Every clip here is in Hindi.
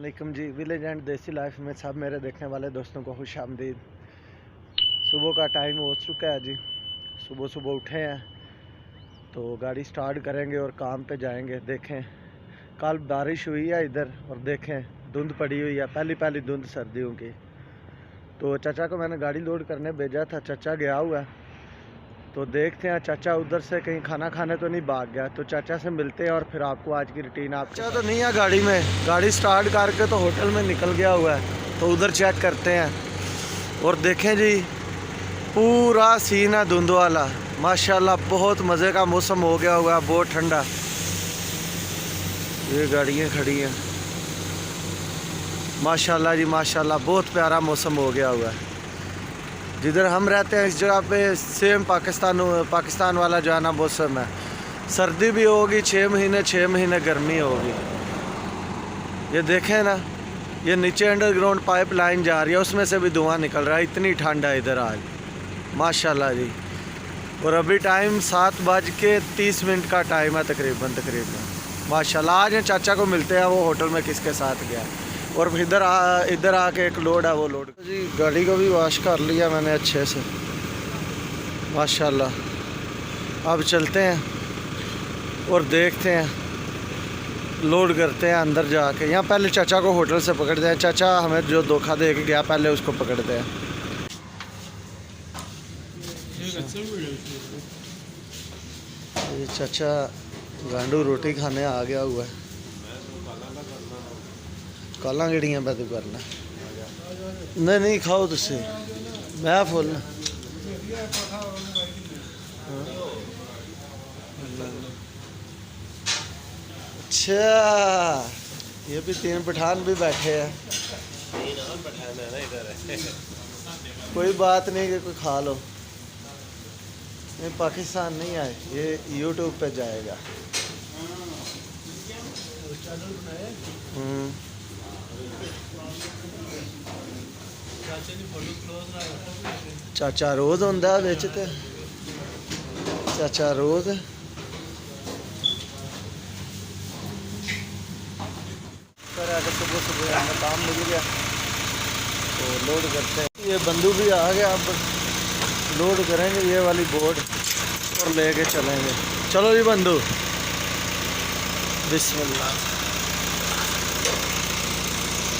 वालेकुम जी। विलेज एंड देसी लाइफ में सब मेरे देखने वाले दोस्तों को खुश आमदीद। सुबह का टाइम हो चुका है जी। सुबह सुबह उठे हैं तो गाड़ी स्टार्ट करेंगे और काम पे जाएंगे। देखें कल बारिश हुई है इधर और देखें धुंध पड़ी हुई है, पहली पहली धुंध सर्दियों की। तो चाचा को मैंने गाड़ी लोड करने भेजा था, चाचा गया हुआ है तो देखते हैं चाचा उधर से कहीं खाना खाने तो नहीं भाग गया। तो चाचा से मिलते हैं और फिर आपको आज की रूटीन आप। चाचा तो नहीं है गाड़ी में, गाड़ी स्टार्ट करके तो होटल में निकल गया हुआ है, तो उधर चेक करते हैं। और देखें जी पूरा सीन है धुंध वाला, माशाल्लाह बहुत मज़े का मौसम हो गया हुआ है, बहुत ठंडा। ये गाड़ियाँ खड़ी हैं माशाल्लाह जी माशाल्लाह, बहुत प्यारा मौसम हो गया हुआ है। जिधर हम रहते हैं इस जगह पे सेम पाकिस्तान वाला जो है ना मौसम है। सर्दी भी होगी 6 महीने गर्मी होगी। ये देखें ना, ये नीचे अंडरग्राउंड पाइप लाइन जा रही है, उसमें से भी धुआं निकल रहा है। इतनी ठंड है इधर आज माशाल्लाह जी। और अभी टाइम 7:30 का टाइम है तकरीबन माशाल्लाह। आज चाचा को मिलते हैं, वो होटल में किसके साथ गया। और इधर आके एक लोड है, वो लोड जी गाड़ी को भी वॉश कर लिया मैंने अच्छे से माशाल्लाह। अब चलते हैं और देखते हैं, लोड करते हैं अंदर जाके। यहाँ पहले चाचा को होटल से पकड़ते हैं, चाचा हमें जो धोखा दे के गया पहले उसको पकड़ते हैं। ये चाचा गांडू रोटी खाने आ गया हुआ है। काला गिड़ियाँ पे तू करना नहीं खाओ तुसी, मैं फुल अच्छा। ये भी 3 पठान भी बैठे हैं। कोई बात नहीं कि कोई खा लो। ये पाकिस्तान नहीं आए, ये यूट्यूब पे जाएगा। चाचा रोज होंदा बिच ते चाचा रोज पर आकर सुबह हमें काम मिल गया तो लोड करते हैं। ये बंधु भी आ गया, अब लोड करेंगे ये वाली बोर्ड और लेके चलेंगे। चलो जी बंधु, बिस्मिल्लाह।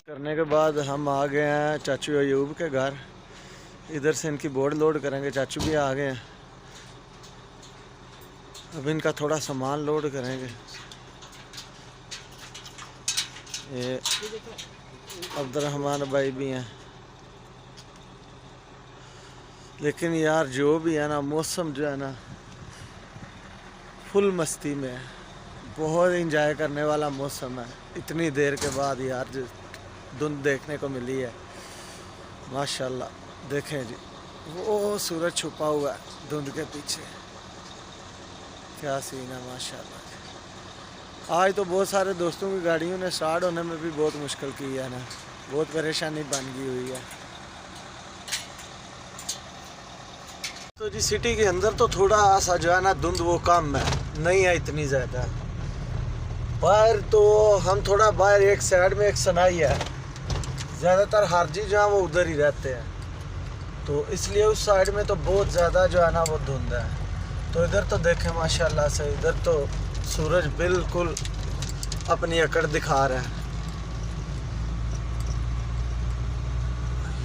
करने के बाद हम आ गए हैं चाचू अयूब के घर। इधर से इनकी बोर्ड लोड करेंगे, चाचू भी आ गए हैं। अब इनका थोड़ा सामान लोड करेंगे। ये अब्दुर्रहमान भाई भी हैं। लेकिन यार जो भी है ना, मौसम जो है ना फुल मस्ती में है, बहुत इंजॉय करने वाला मौसम है। इतनी देर के बाद यार धुंध देखने को मिली है माशाल्लाह। देखें जी वो सूरज छुपा हुआ है धुंध के पीछे, क्या सीन है माशाल्लाह। आज तो बहुत सारे दोस्तों की गाड़ियों ने स्टार्ट होने में भी बहुत मुश्किल की है ना, बहुत परेशानी बन गई हुई है। तो जी सिटी के अंदर तो थोड़ा सा जो है ना धुंध वो कम है, नहीं है इतनी ज़्यादा। बाहर तो हम थोड़ा बाहर एक साइड में एक सनाई है, ज़्यादातर हारजी जो है वो उधर ही रहते हैं, तो इसलिए उस साइड में तो बहुत ज़्यादा जो है ना वो धुंध है। तो इधर तो देखें माशाल्लाह से, इधर तो सूरज बिल्कुल अपनी अकड़ दिखा रहा है।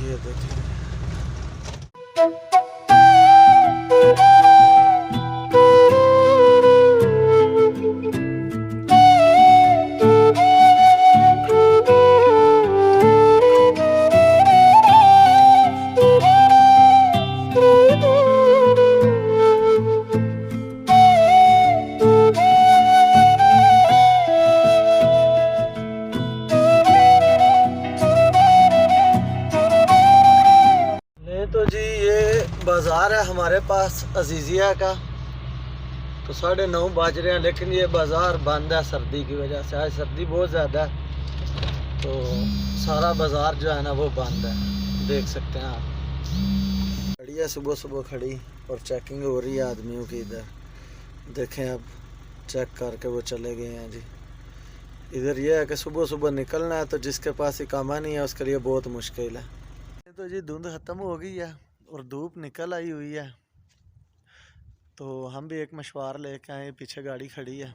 ये देखिए बाज़ार है हमारे पास अजीज़िया का। तो 9:30 बज रहे हैं, लेकिन ये बाज़ार बंद है सर्दी की वजह से। आज सर्दी बहुत ज़्यादा है तो सारा बाज़ार जो है ना वो बंद है, देख सकते हैं आप। खड़ी है सुबह सुबह खड़ी और चेकिंग हो रही है आदमियों की। इधर देखें, अब चेक करके वो चले गए हैं जी। इधर ये है कि सुबह सुबह निकलना है, तो जिसके पास इकामा नहीं है उसके लिए बहुत मुश्किल है। तो जी धुंध ख़त्म हो गई है और धूप निकल आई हुई है, तो हम भी एक मशवार लेके आए। पीछे गाड़ी खड़ी है,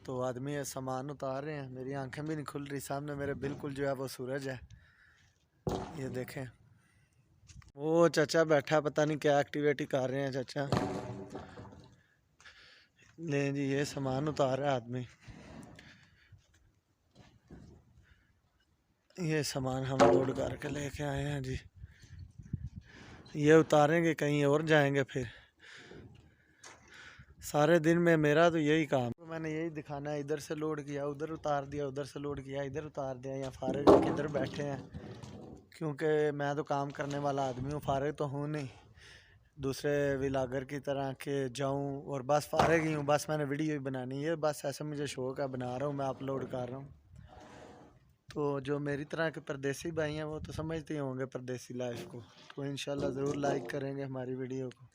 तो आदमी सामान उतार रहे हैं। मेरी आंखें भी नहीं खुल रही, सामने मेरे बिल्कुल जो है वो सूरज है। ये देखें, वो चाचा बैठा, पता नहीं क्या एक्टिविटी कर रहे हैं चाचा। ले जी, ये सामान उतार रहा है आदमी। ये सामान हम लोड करके लेके आए हैं जी। ये उतारेंगे, कहीं और जाएंगे फिर। सारे दिन में मेरा तो यही काम, तो मैंने यही दिखाना है। इधर से लोड किया, उधर उतार दिया, उधर से लोड किया, इधर उतार दिया। या फारग किधर बैठे हैं, क्योंकि मैं तो काम करने वाला आदमी हूँ, फारग तो हूँ नहीं दूसरे व्लॉगर की तरह के जाऊँ और बस फारग ही हूँ। बस मैंने वीडियो ही बनानी है, बस ऐसा मुझे शौक है, बना रहा हूँ मैं, अपलोड कर रहा हूँ। तो जो मेरी तरह के परदेसी भाई हैं वो तो समझते ही होंगे परदेसी लाइफ को, तो इंशाल्लाह ज़रूर लाइक करेंगे हमारी वीडियो को।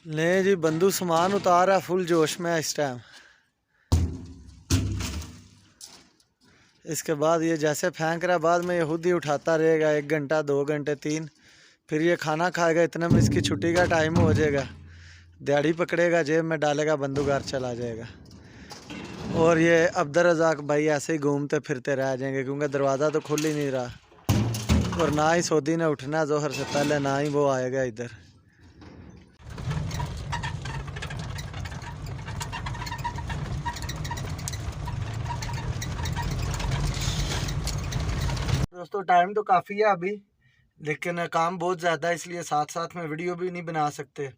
ले जी, बंदू सामान उतार रहा है फुल जोश में इस टाइम। इसके बाद ये जैसे फेंक रहा है, बाद में ये खुद ही उठाता रहेगा, 1 घंटा 2 घंटे 3। फिर ये खाना खाएगा, इतने में इसकी छुट्टी का टाइम हो जाएगा। दिहाड़ी पकड़ेगा, जेब में डालेगा, बंदूक घर चला जाएगा। और ये अब्दुल रज़ाक भाई ऐसे ही घूमते फिरते रह जाएंगे, क्योंकि दरवाज़ा तो खुल ही नहीं रहा। और ना ही सऊदी ने उठना जोहर से पहले, ना ही वो आएगा इधर। दोस्तों टाइम तो काफ़ी है अभी, लेकिन काम बहुत ज़्यादा है, इसलिए साथ साथ में वीडियो भी नहीं बना सकते।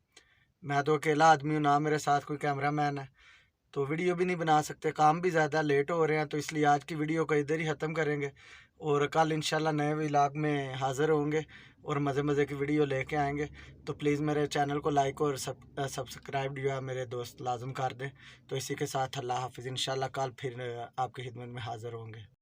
मैं तो अकेला आदमी हूँ, ना मेरे साथ कोई कैमरामैन है, तो वीडियो भी नहीं बना सकते। काम भी ज़्यादा लेट हो रहे हैं, तो इसलिए आज की वीडियो को इधर ही ख़त्म करेंगे। और कल इंशाल्लाह नए व्लॉग में हाज़िर होंगे और मज़े मज़े की वीडियो लेके आएंगे। तो प्लीज़ मेरे चैनल को लाइक और सब्सक्राइब जो है मेरे दोस्त लाजम कर दें। तो इसी के साथ अल्लाह हाफिज़। इंशाल्लाह कल फिर आपकी खिदमत में हाज़िर होंगे।